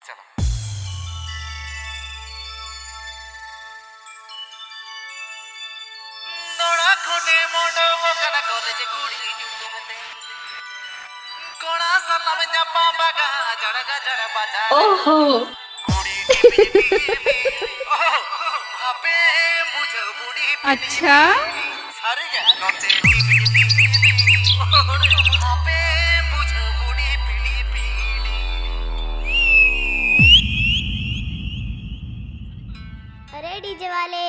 चलो। नोड़ा खोने मोड़ो वो कना कॉलेज कुड़ी न्यूटुमते कोड़ा सलाम न्यापा बागा जड़गा जड़ बाजा ओहो कुड़ी टिपी ओहो भापे मुझे बुड़ी अच्छा सारे क्या नोटे टिपी भापे मुझे बुड़ी पीली पीली। अरे डीजे वाले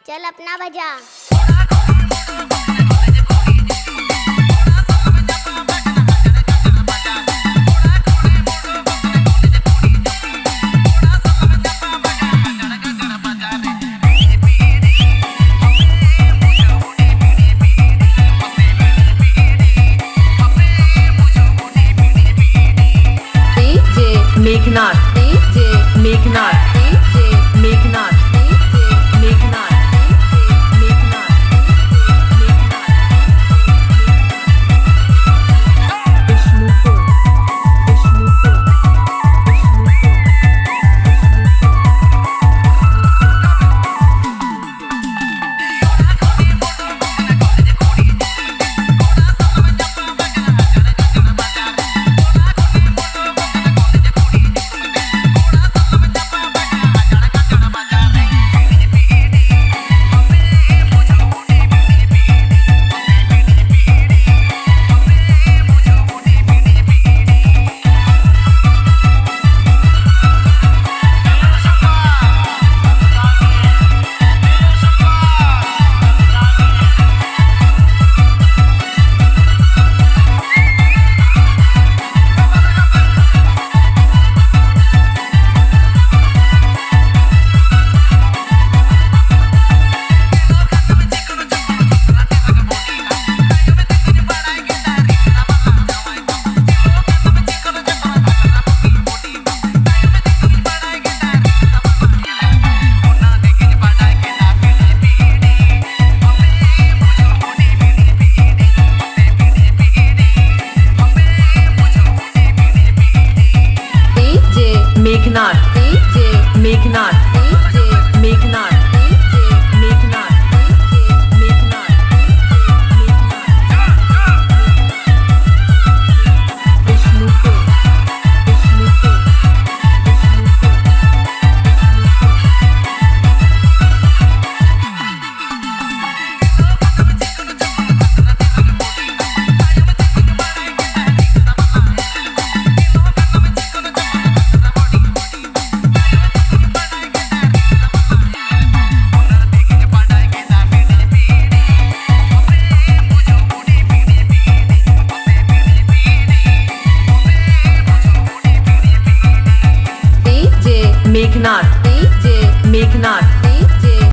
चल अपना बजा। मेघनाथ मेघनाथ मेघनाथ मेघनाथ मेघनाथ मेघनाथ मेघनाथ मेघनाथ मेघनाथ